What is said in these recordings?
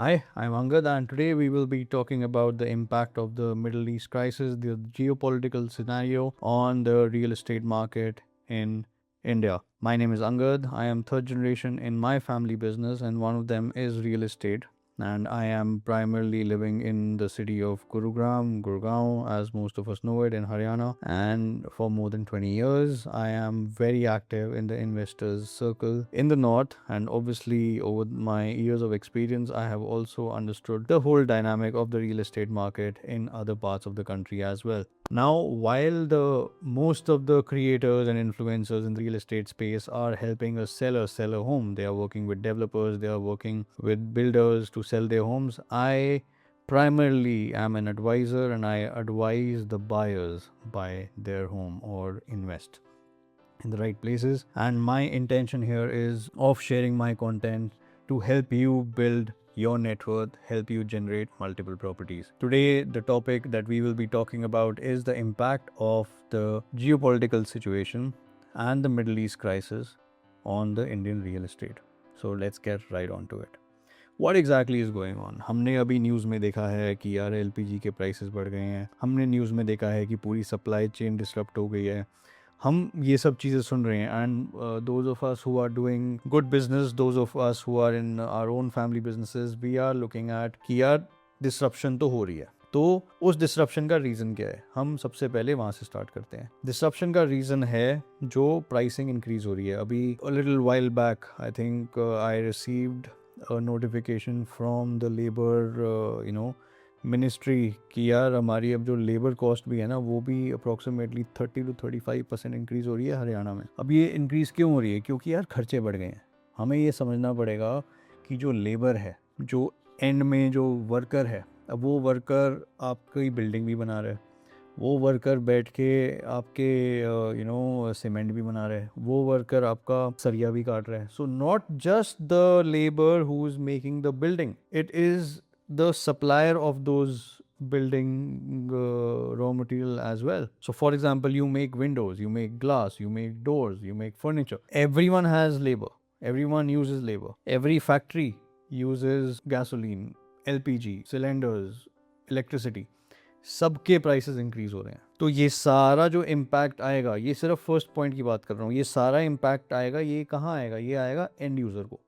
Hi, I'm Angad, and today we will be talking about the impact of the Middle East crisis, the geopolitical scenario on the real estate market in India. My name is Angad. I am third generation in my family business, and one of them is real estate. And I am primarily living in the city of Gurgaon, as most of us know it, in Haryana. And for more than 20 years, I am very active in the investors circle in the north. And obviously, over my years of experience, I have also understood the whole dynamic of the real estate market in other parts of the country as well. Now, while the most of the creators and influencers in the real estate space are helping a seller sell a home, they are working with developers, they are working with builders to sell their homes. I primarily am an advisor and I advise the buyers buy their home or invest in the right places. And my intention here is of sharing my content to help you build your net worth, help you generate multiple properties. Today, the topic that we will be talking about is the impact of the geopolitical situation and the Middle East crisis on the Indian real estate. So let's get right on to it. What exactly is going on? हमने अभी news में देखा है कि यार LPG के prices बढ़ गए हैं, हमने न्यूज़ में देखा है कि पूरी सप्लाई चेन डिसरप्ट हो गई है, हम ये सब चीज़ें सुन रहे हैं. And those of us who are doing good business, those of us who are in our own family businesses, we are looking at कि यार डिसरप्शन तो हो रही है. तो उस डिसरप्शन का रीज़न क्या है? हम सबसे पहले वहाँ से स्टार्ट करते हैं. डिसरप्शन का रीज़न है जो प्राइसिंग इंक्रीज़ हो रही है. अभी a little while back I think I received a notification from the labor ministry कि यार हमारी अब जो लेबर कॉस्ट भी है ना वो भी अप्रॉक्सीमेटली 30 to 35% इंक्रीज़ हो रही है हरियाणा में. अब ये इंक्रीज़ क्यों हो रही है? क्योंकि यार खर्चे बढ़ गए हैं. हमें ये समझना पड़ेगा कि जो लेबर है, जो एंड में जो वर्कर है, अब वो वर्कर आपकी बिल्डिंग भी बना रहा है, वो वर्कर बैठ के आपके सीमेंट भी बना रहे हैं, वो वर्कर आपका सरिया भी काट रहा है. So not just the labour who is making the building, it is the supplier of those building raw material as well. So for example, you make windows, you make glass, you make doors, you make furniture. Everyone has labor, everyone uses labor. Every factory uses gasoline, LPG, cylinders, electricity. सबके prices increase हो रहे हैं. तो ये सारा जो impact आएगा, ये सिर्फ फर्स्ट पॉइंट की बात कर रहा हूँ, ये सारा इम्पैक्ट आएगा, ये कहाँ आएगा? ये आएगा एंड यूज़र को.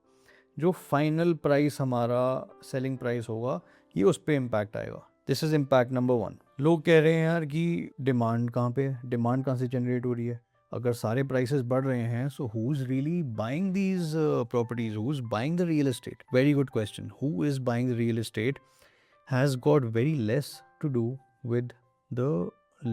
जो फाइनल प्राइस हमारा सेलिंग प्राइस होगा, ये उस पर इम्पैक्ट आएगा. This is impact number 1. लोग कह रहे हैं यार कि डिमांड कहाँ पे है, डिमांड कहाँ से जनरेट हो रही है? अगर सारे प्राइसेस बढ़ रहे हैं, so who is really buying these properties, who is buying the real estate? Very good question. Who is buying the real estate has got very less to do with the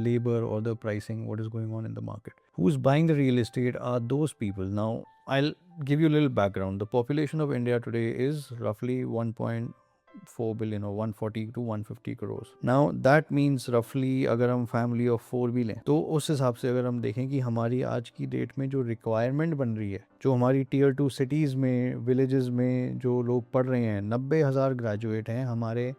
labor or the pricing, what is going on in the market. Who's buying the real estate are those people. Now, I'll give you a little background. The population of India today is roughly 1.4 billion or 140 to 150 crores. Now, that means roughly अगर हम family of 4 भी लें, तो उस हिसाब से अगर हम देखें कि हमारी आज की डेट में जो रिक्वायरमेंट बन रही है, जो हमारी टीयर 2 सिटीज़ में, विलेजेस में जो लोग पढ़ रहे हैं, 90,000 ग्रेजुएट हैं हमारे.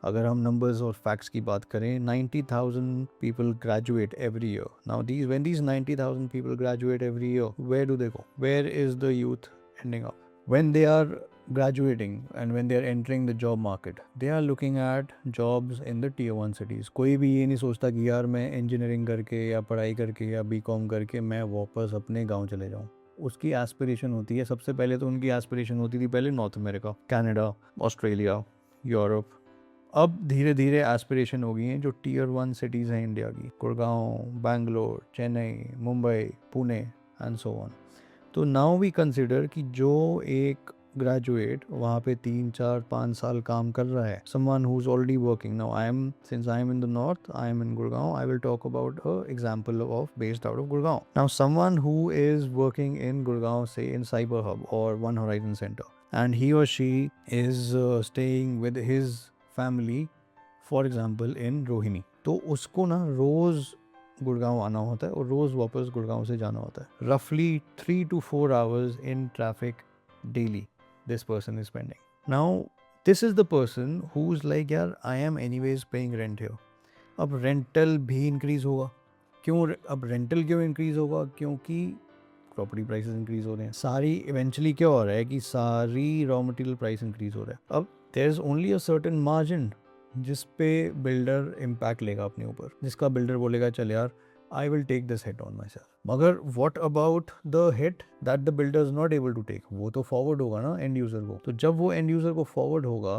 अगर हम नंबर्स और फैक्ट्स की बात करें, 90,000 people graduate every year. Now when these 90,000 people graduate every year, where do they go? Where is the youth ending up? When they are graduating and when they are entering the job market, they are looking at jobs in the tier 1 cities. कोई भी ये नहीं सोचता कि यार मैं engineering करके या पढ़ाई करके या बीकॉम करके मैं वापस अपने गाँव चले जाऊँ. उसकी एस्पिरेशन होती है, सबसे पहले तो उनकी एस्पिरेशन होती थी पहले north America, Canada, Australia, Europe. अब धीरे धीरे एस्पिरेशन हो गई हैं जो टीयर 1 सिटीज़ हैं इंडिया की, Gurgaon, Bangalore, Chennai, Mumbai, Pune and so on. तो नाउ वी कंसिडर कि जो एक ग्रेजुएट वहाँ पे 3 4 5 साल काम कर रहा है, someone who is already working. Now since I am in the north, I am in Gurgaon, I will talk about a example of based out of Gurgaon. Now someone who is working in Gurgaon, say in Cyber Hub or One Horizon Centre, and he or she is staying with his family, for example in Rohini. तो उसको ना रोज़ गुड़गांव आना होता है और रोज़ वापस गुड़गांव से जाना होता है. रफली 3 to 4 hours in traffic daily this person is spending. Now this is the person who is like यार I am anyways paying rent here. अब रेंटल भी इंक्रीज होगा. क्यों? अब रेंटल क्यों इंक्रीज होगा? क्योंकि प्रॉपर्टी प्राइसेस इंक्रीज हो रहे हैं. सारी इवेंचुअली क्या हो रहा है कि सारी रॉ मटेरियल प्राइस इंक्रीज हो रहा है. अब there is only a certain margin जिस पे बिल्डर इम्पैक्ट लेगा अपने ऊपर, जिसका बिल्डर बोलेगा चल यार I will take this hit on myself. मगर what about the hit that the builder is not able to take, वो तो फॉरवर्ड होगा ना एंड यूजर को। तो जब वो एंड यूजर को फॉरवर्ड होगा,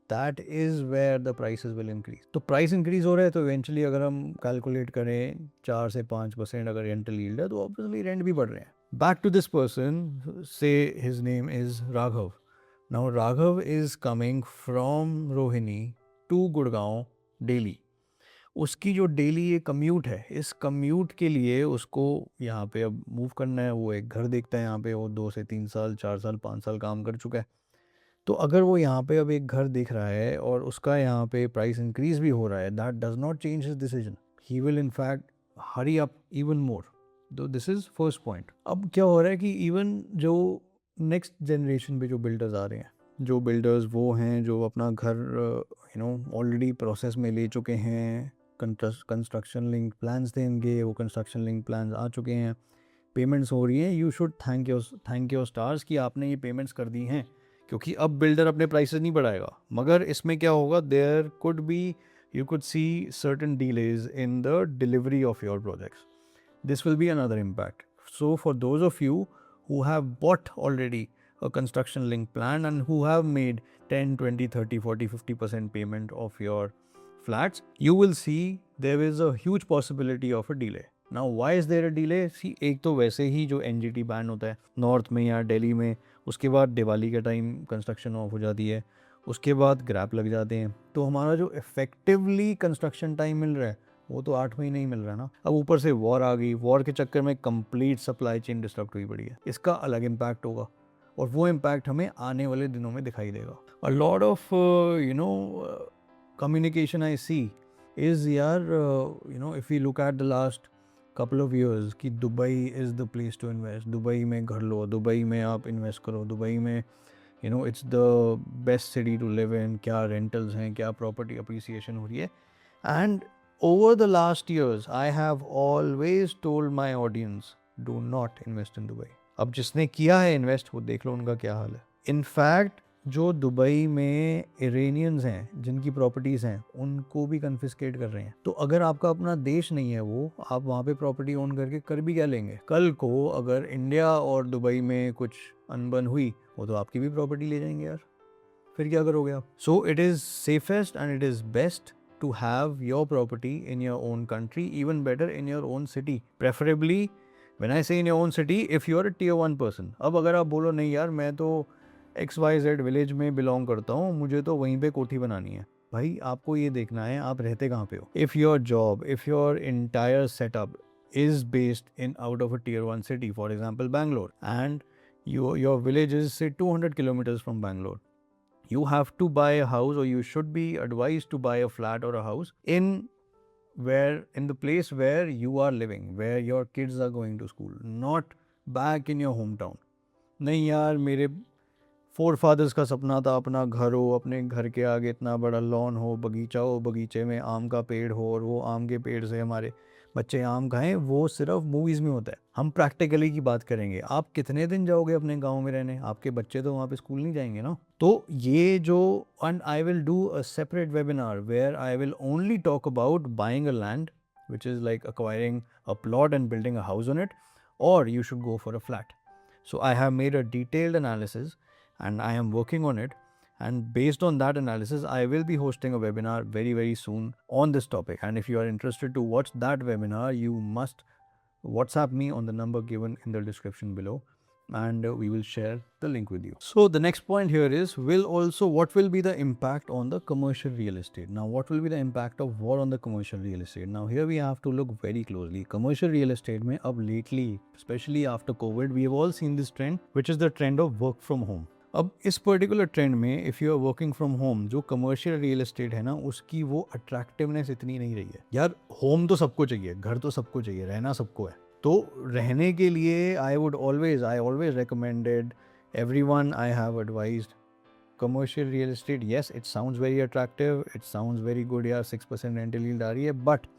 that is where the prices will increase. तो प्राइस इंक्रीज हो रहा है तो इवेंचुअली अगर हम कैलकुलेट करें 4 से 5% अगर रेंटल यील्ड है तो ऑब्वियसली रेंट भी बढ़ रहे हैं। Back to this person, say his name is Raghav. Now Raghav is coming from Rohini to Gurgaon daily. उसकी जो डेली ये कम्यूट है, इस कम्यूट के लिए उसको यहाँ पे अब मूव करना है। वो एक घर देखता है यहाँ पे, वो 2 से 3 साल 4 साल 5 साल काम कर चुका है। तो अगर वो यहाँ पे अब एक घर देख रहा है और उसका यहाँ पे प्राइस इंक्रीज भी हो रहा है, that does not change his decision. He will in fact hurry up even more. तो दिस इज फर्स्ट पॉइंट। अब क्या हो रहा है कि इवन जो नेक्स्ट जनरेशन पे जो बिल्डर्स आ रहे हैं, जो बिल्डर्स वो हैं जो अपना घर ऑलरेडी प्रोसेस में ले चुके हैं, कंस्ट्रक्शन लिंक प्लान्स थे इनके, वो कंस्ट्रक्शन लिंक प्लान्स आ चुके हैं, पेमेंट्स हो रही हैं। You should thank your stars कि आपने ये पेमेंट्स कर दी हैं, क्योंकि अब बिल्डर अपने प्राइसेस नहीं बढ़ाएगा। मगर इसमें क्या होगा, there could be, you could see certain delays in the delivery of your projects. This will be another impact. So for those of you who have bought already a construction link plan and who have made 10, 20, 30, 40, 50% payment of your flats, you will see there is a huge possibility of a delay. Now why is there a delay? See, एक तो वैसे ही जो NGT ban होता है north में या दिल्ली में, उसके बाद दिवाली के टाइम कंस्ट्रक्शन ऑफ हो जाती है, उसके बाद ग्रैप लग जाते हैं। तो हमारा जो इफेक्टिवली कंस्ट्रक्शन टाइम मिल रहा है वो तो 8 महीने ही मिल रहा है ना। अब ऊपर से वॉर आ गई, वॉर के चक्कर में कंप्लीट सप्लाई चेन डिस्टर्ब हुई पड़ी है, इसका अलग इम्पैक्ट होगा और वो इम्पैक्ट हमें आने वाले दिनों में दिखाई देगा। A lot of communication I see is यार, if you look at the last couple of years कि Dubai is the place to invest, Dubai में घर लो, दुबई में आप इन्वेस्ट करो, दुबई में it's the best city to live in, क्या rentals हैं, क्या प्रॉपर्टी अप्रिसिएशन हो रही है। And over the last years I have always told my audience, do not invest in Dubai. अब जिसने किया है इन्वेस्ट वो देख लो उनका क्या हाल है। इनफैक्ट जो दुबई में इरानियंस हैं जिनकी प्रॉपर्टीज़ हैं उनको भी कन्फिस्केट कर रहे हैं। तो अगर आपका अपना देश नहीं है वो, आप वहाँ पे प्रॉपर्टी ओन करके कर भी क्या लेंगे? कल को अगर इंडिया और दुबई में कुछ अनबन हुई, वो तो आपकी भी प्रॉपर्टी ले जाएंगे यार, फिर क्या करोगे आप? So it is safest and it is best to have your property in your own country, even better in your own city, preferably when I say in your own city, if you are a tier 1 person. अब अगर आप बोलो नहीं यार मैं तो XYZ village में belong करता हूँ, मुझे तो वहीं पे कोठी बनानी है, भाई आपको ये देखना है आप रहते कहाँ पे हो। If your job, if your entire setup is based in out of a tier 1 city, for example Bangalore, and your village is say 200 kilometers from Bangalore, you have to buy a house, or you should be advised to buy a flat or a house in the place where you are living, where your kids are going to school, not back in your hometown. नहीं यार, मेरे forefathers का सपना था अपना घर हो, अपने घर के आगे इतना बड़ा लॉन हो, बगीचा हो, बगीचे में आम का पेड़ हो और वो आम के पेड़ से हमारे बच्चे आम खाएं। वो सिर्फ मूवीज़ में होता है। हम प्रैक्टिकली की बात करेंगे, आप कितने दिन जाओगे अपने गांव में रहने? आपके बच्चे तो वहाँ पे स्कूल नहीं जाएंगे ना। तो ये जो, and I will do a separate webinar where I will only talk about buying a land which is like acquiring a plot and building a house on it, or you should go for a flat. So I have made a detailed analysis and I am working on it, and based on that analysis I will be hosting a webinar very very soon on this topic. And if you are interested to watch that webinar, you must WhatsApp me on the number given in the description below, and we will share the link with you. So the next point here is, what will be the impact on the commercial real estate? Now what will be the impact of war on the commercial real estate? Now here we have to look very closely. Commercial real estate mein ab lately, especially after COVID, we have all seen this trend, which is the trend of work from home. अब इस particular trend में if you are working from home, जो commercial real estate है ना, उसकी वो attractiveness इतनी नहीं रही है यार। होम तो सबको चाहिए, घर तो सबको चाहिए, रहना सबको है। तो रहने के लिए I always recommended everyone I have advised commercial real estate. Yes, it sounds very attractive, it sounds very good यार, 6% rental yield आ रही है, but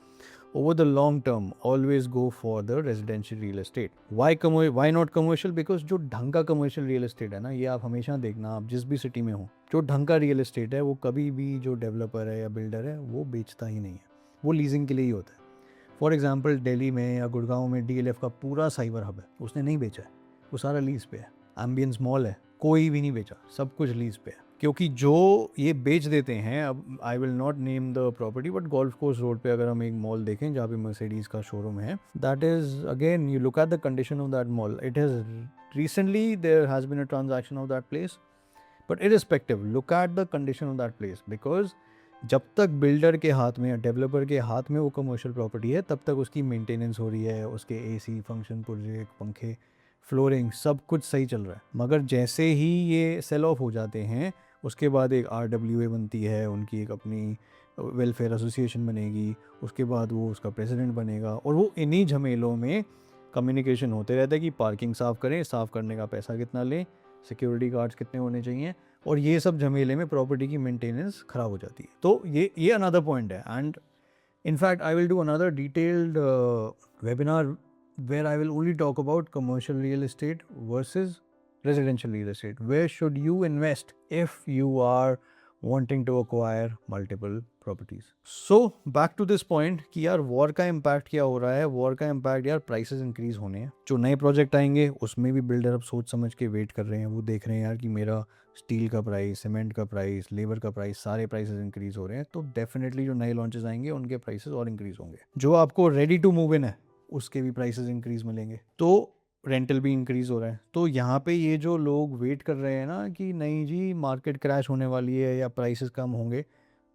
over the long term, always go for the residential real estate. Why not commercial? Because जो ढंग का commercial real estate है ना, ये आप हमेशा देखना, आप जिस भी सिटी में हो, जो ढंग का real estate है वो कभी भी जो डेवलपर है या बिल्डर है वो बेचता ही नहीं है, वो लीजिंग के लिए ही होता है. फॉर एग्जाम्पल दिल्ली में या गुड़गांव में DLF का पूरा साइबर हब है, उसने नहीं बेचा है, वो सारा लीज पे है. एम्बियंस मॉल है, कोई भी नहीं बेचा, सब कुछ लीज पे है. क्योंकि जो ये बेच देते हैं, अब I will not name the property, but golf course road पे अगर हम एक मॉल देखें जहाँ पे मर्सिडीज का शोरूम है, that is again you look at the condition of that mall. It has recently there has been a transaction of that place, but irrespective look at the condition of that place, because जब तक builder के हाथ में या developer के हाथ में वो कमर्शियल प्रॉपर्टी है तब तक उसकी मेंटेनेंस हो रही है, उसके AC, फंक्शन प्रोजेक्ट, पंखे, फ्लोरिंग, सब कुछ सही चल रहा है. मगर जैसे ही ये सेल ऑफ हो जाते हैं उसके बाद एक RWA बनती है, उनकी एक अपनी वेलफेयर एसोसिएशन बनेगी, उसके बाद वो उसका प्रेसिडेंट बनेगा, और वो इन्हीं झमेलों में कम्युनिकेशन होते रहता है कि पार्किंग साफ़ करें, साफ़ करने का पैसा कितना लें, सिक्योरिटी गार्ड्स कितने होने चाहिए, और ये सब झमेले में प्रॉपर्टी की मेंटेनेंस ख़राब हो जाती है. तो ये अनदर पॉइंट है. And in fact I will do another detailed webinar where I will only talk about commercial real estate versus residential real estate. Where should you invest if you are wanting to acquire multiple properties? So back to this point कि यार war का impact क्या हो रहा है. War का impact यार prices increase होने हैं. जो नए प्रोजेक्ट आएंगे उसमें भी बिल्डर अब सोच समझ के वेट कर रहे हैं. वो देख रहे हैं यार कि मेरा स्टील का प्राइस, सीमेंट का प्राइस, लेबर का प्राइस, सारे प्राइसेस इंक्रीज हो रहे हैं. तो डेफिनेटली जो नए लॉन्चेस आएंगे उनके प्राइसेस और इंक्रीज होंगे. जो आपको रेडी टू मूव इन है उसके भी प्राइसेस इंक्रीज मिलेंगे. तो रेंटल भी इंक्रीज हो रहा है. तो यहाँ पे ये जो लोग वेट कर रहे हैं ना कि नहीं जी मार्केट क्रैश होने वाली है या प्राइसेस कम होंगे,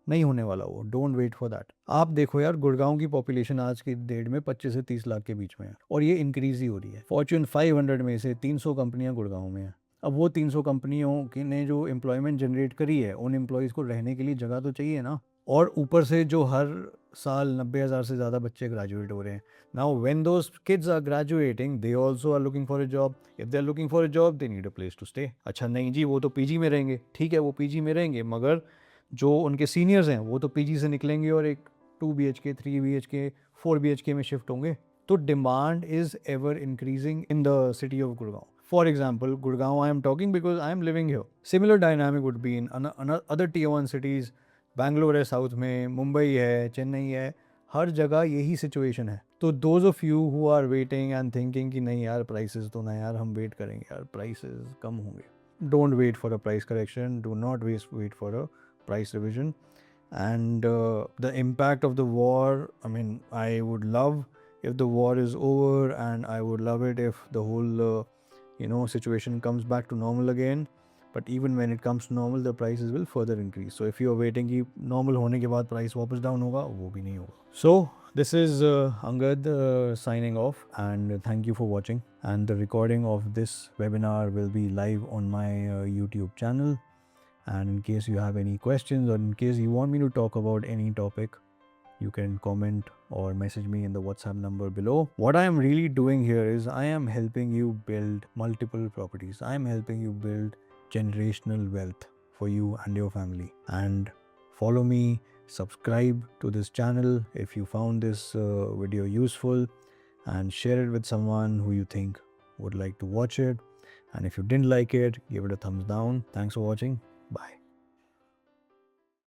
नहीं होने वाला वो. Don't wait for that. आप देखो यार गुड़गांव की पॉपुलेशन आज की डेट में 25 से 30 लाख के बीच में है और ये इंक्रीज ही हो रही है. फॉर्च्यून 500 में से 300 कंपनियां गुड़गांव में है. अब वो 300 कंपनियों की ने जो एम्प्लॉयमेंट जनरेट करी है, उन एम्प्लॉयज़ को रहने के लिए जगह तो चाहिए ना. और ऊपर से जो हर साल 90,000 से ज़्यादा बच्चे ग्रेजुएट हो रहे हैं. Now when those kids are graduating they also are looking for a job. If they are looking for a job they need a place to stay. अच्छा नहीं जी वो तो PG में रहेंगे, ठीक है वो PG में रहेंगे, मगर जो उनके सीनियर्स हैं वो तो PG से निकलेंगे और एक 2 BHK, 3 BHK, 4 BHK में शिफ्ट होंगे. तो demand is ever increasing in the city of Gurgaon. For example, Gurgaon I am talking because I am living here. Similar dynamic would be in other tier 1 cities. Bangalore है south में, मुंबई है, चेन्नई है, हर जगह यही situation है. तो those of you who are waiting and thinking कि नहीं यार प्राइसेस तो ना यार हम वेट करेंगे यार प्राइसेस कम होंगे. Don't wait for a price correction. Do not wait for a price revision. And the impact of the war, I mean, I would love if the war is over, and I would love it if the whole situation comes back to normal again. But even when it comes to normal, the prices will further increase. So if you are waiting कि normal होने के बाद price वापस down होगा, वो भी नहीं होगा. So this is Angad signing off, and thank you for watching. And the recording of this webinar will be live on my YouTube channel. And in case you have any questions, or in case you want me to talk about any topic, you can comment or message me in the WhatsApp number below. What I am really doing here is I am helping you build multiple properties. I am helping you build generational wealth for you and your family. And follow me, subscribe to this channel if you found this video useful, and share it with someone who you think would like to watch it. And if you didn't like it, give it a thumbs down. Thanks for watching. Bye.